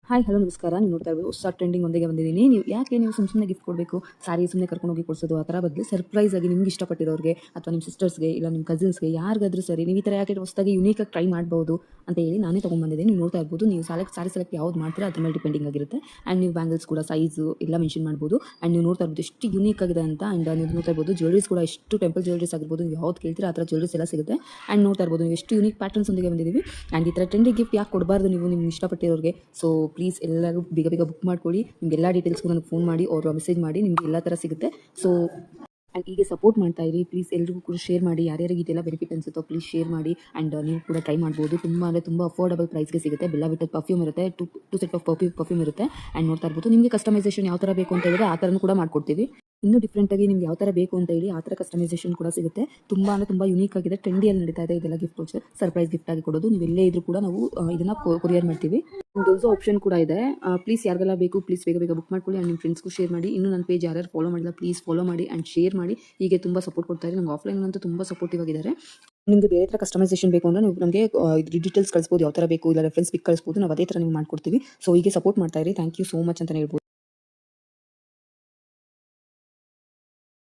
Hi hello ನಮಸ್ಕಾರ. ನೀವು ನೋಡ್ತಾ ಇರ್ಬೋದು ಹೊಸ ಟ್ರೆಂಡಿಂಗ್ ಒಂದಿಗೆ ಬಂದಿದ್ದೀನಿ. ನೀವು ಸುಮ್ಮನೆ ಗಿಫ್ಟ್ ಕೊಡಬೇಕು, ಸಾರಿ ಸುಮ್ಮನೆ ಕರ್ಕೊಂಡೋಗಿ ಕೊಡಿಸೋದು ಆ ಥರ ಬದಲು ಸರ್ಪ್ರೈಸ್ ಆಗಿ ನಿಮ್ಗೆ ಇಷ್ಟಪಟ್ಟಿರೋರಿಗೆ ಅಥವಾ ನಿಮ್ಮ ಸಿಸ್ಟರ್ಸ್ಗೆ ಇಲ್ಲ ನಿಮ್ಮ ಕಸಿನ್ಸ್ಗೆ ಯಾರಿಗಾದ್ರೂ ಸರಿ ನೀವು ಈ ಥರ ಯಾಕೆ ಹೊಸದಾಗಿ ಯುನೀಕಾಗಿ ಟ್ರೈ ಮಾಡ್ಬೋದು ಅಂತ ಹೇಳಿ ನಾನೇ ತೊಗೊಂಡ್ಬಂದಿದ್ದೀನಿ. ನೀವು ನೋಡ್ತಾ ಇರ್ಬೋದು, ನೀವು ಸಾರಿ ಸೆಲೆಕ್ಟ್ ಯಾವ್ದು ಮಾಡ್ತೀರಾ ಅದ್ರ ಮೇಲೆ ಡಿಪೆಂಡಿಂಗ್ ಆಗಿರುತ್ತೆ. ಆ್ಯಂಡ್ ನೀವು ಬ್ಯಾಂಗಲ್ಸ್ ಕೂಡ ಸೈಜು ಎಲ್ಲ ಮೆನ್ಷನ್ ಮಾಡ್ಬೋದು. ಆ್ಯಂಡ್ ನೀವು ನೋಡ್ತಾ ಇರ್ಬೋದು ಎಷ್ಟು ಯುನೀಕ್ ಆಗಿದೆ ಅಂತ. ಆ್ಯಂಡ್ ನೀವು ನೋಡ್ತಾ ಇರ್ಬೋದು ಜ್ಯುವೆಲರೀಸ್ ಕೂಡ ಎಷ್ಟು ಟೆಂಪಲ್ ಜ್ಯುವೆಲರೀಸ್ ಆಗಿರ್ಬೋದು, ನೀವು ಯಾವ್ದು ಕೇಳ್ತೀರಾ ಆ ಥರ ಜ್ಯುವೆಲರೀಸ್ ಎಲ್ಲ ಸಿಗುತ್ತೆ. ಆ್ಯಂಡ್ ನೋಡ್ತಾ ಇರ್ಬೋದು ನೀವು ಎಷ್ಟು ಯುನೀಕ್ ಪ್ಯಾಟರ್ನ್ಸ್ ಒಂದಿಗೆ ಬಂದಿದ್ದೀವಿ. ಆ್ಯಂಡ್ ಈ ಥರ ಟ್ರೆಂಡಿ ಗಿಫ್ಟ್ ಯಾಕೆ ಕೊಡಬಾರ್ದು ನೀವು ನಿಮ್ಗೆ ಇಷ್ಟಪಟ್ಟಿರೋರಿಗೆ. ಸೊ ಪ್ಲೀಸ್ ಎಲ್ಲರೂ ಬೇಗ ಬೇಗ ಬುಕ್ ಮಾಡ್ಕೊಳ್ಳಿ. ನಿಮಗೆಲ್ಲ ಡೀಟೇಲ್ಸ್ಗೂ ನನಗೆ ಫೋನ್ ಮಾಡಿ ಅವ್ರು ಮೆಸೇಜ್ ಮಾಡಿ, ನಿಮಗೆ ಎಲ್ಲ ಥರ ಸಿಗುತ್ತೆ. ಸೊ ಆ್ಯಂಡ್ ಹೀಗೆ ಸಪೋರ್ಟ್ ಮಾಡ್ತಾ ಇರಿ ಪ್ಲೀಸ್. ಎಲ್ರಿಗೂ ಕೂಡ ಶೇರ್ ಮಾಡಿ, ಯಾರ್ಯಾರಿಗೆ ಇದೆಲ್ಲ ಬೆನಿಫಿಟ್ ಅನಿಸುತ್ತೋ ಪ್ಲೀಸ್ ಶೇರ್ ಮಾಡಿ. ಆ್ಯಂಡ್ ನೀವು ಕೂಡ ಟ್ರೈ ಮಾಡ್ಬೋದು. ತುಂಬ ಅಫೋರ್ಡಬಲ್ ಪ್ರೈಸ್ಗೆ ಸಿಗುತ್ತೆ. ಬೆಲ್ಲ ಬಿಟ್ಟದ ಪರ್ಫ್ಯೂಮ್ ಇರುತ್ತೆ, ಟು ಸೆಟ್ ಆಫ್ ಪರ್ಫ್ಯೂಮ್ ಇರುತ್ತೆ. ಆ್ಯಂಡ್ ನೋಡ್ತಾ ಇರ್ಬೋದು, ನಿಮಗೆ ಕಸ್ಟಮೈಸೇಷನ್ ಯಾವ ಥರ ಬೇಕು ಅಂತ ಹೇಳಿದ್ರೆ ಆ ಥರನೂ ಕೂಡ ಮಾಡ್ಕೊಡ್ತೀವಿ. ಇನ್ನೂ ಡಿಫ್ರೆಂಟಾಗಿ ನಿಮ್ಗೆ ಯಾವ ಥರ ಬೇಕು ಅಂತ ಹೇಳಿ ಆ ಥರ ಕಸ್ಟಮೈಸೇಷನ್ ಕೂಡ ಸಿಗುತ್ತೆ. ತುಂಬ ಯೂನಿಕ್ ಆಗಿದೆ, ಟ್ರೆಂಡಿಯಲ್ಲಿ ನಡೀತಾ ಇದೆ ಇದೆಲ್ಲ ಗಿಫ್ಟ್ ವೋಚರ್. ಸರ್ಪ್ರೈಸ್ ಗಿಫ್ಟ್ ಆಗಿ ಕೊಡೋದು. ನೀವು ಎಲ್ಲೇ ಇದ್ರೂ ಕೂಡ ನಾವು ಇದನ್ನು ಕೊರಿಯರ್ ಮಾಡ್ತೀವಿ. ಒಂದು ಆಪ್ಷನ್ ಕೂಡ ಇದೆ. ಪ್ಲೀಸ್ ಯಾರಿಗೆಲ್ಲ ಬೇಕು ಪ್ಲೀಸ್ ಬೇಗ ಬೇಗ ಬುಕ್ ಮಾಡ್ಕೊಳ್ಳಿ. ಆ್ಯಂಡ್ ನಿಮ್ಮ ಫ್ರೆಂಡ್ಸ್ಗೂ ಶೇರ್ ಮಾಡಿ. ಇನ್ನೂ ನನ್ನ ಪೇಜ್ ಯಾರು ಫಾಲೋ ಮಾಡಿಲ್ಲ ಪ್ಲೀಸ್ ಫಾಲೋ ಮಾಡಿ ಆ್ಯಂಡ್ ಶೇರ್ ಮಾಡಿ. ಹೀಗೆ ತುಂಬ ಸಪೋರ್ಟ್ ಕೊಡ್ತಾ ಇದ್ದಾರೆ. ನಂಗೆ ಆಫ್ಲೈನಲ್ಲಂತೂ ತುಂಬ ಸಪೋರ್ಟಿವ್ ಆಗಿದ್ದಾರೆ. ನಿಮಗೆ ಬೇರೆ ಥರ ಕಸ್ಟಮೈಸೇಷನ್ ಬೇಕು ಅಂದರೆ ನೀವು ನಮಗೆ ಡೀಟೇಲ್ಸ್ ಕಳಿಸ್ಬೋದು, ಯಾವ ಥರ ಬೇಕು ಇಲ್ಲ ರೆಫರೆನ್ಸ್ ಪಿಕ್ ಕಳಿಸ್ಬೋದು. ನಾವು ಅದೇ ಥರ ನೀವು ಮಾಡ್ಕೊಡ್ತೀವಿ. ಸೊ ಹೀಗೆ ಸಪೋರ್ಟ್ ಮಾಡ್ತಾ ಇರಿ. ಥ್ಯಾಂಕ್ ಯು ಸೋ ಮಚ್ ಅಂತ ಹೇಳ್ಬೋದು.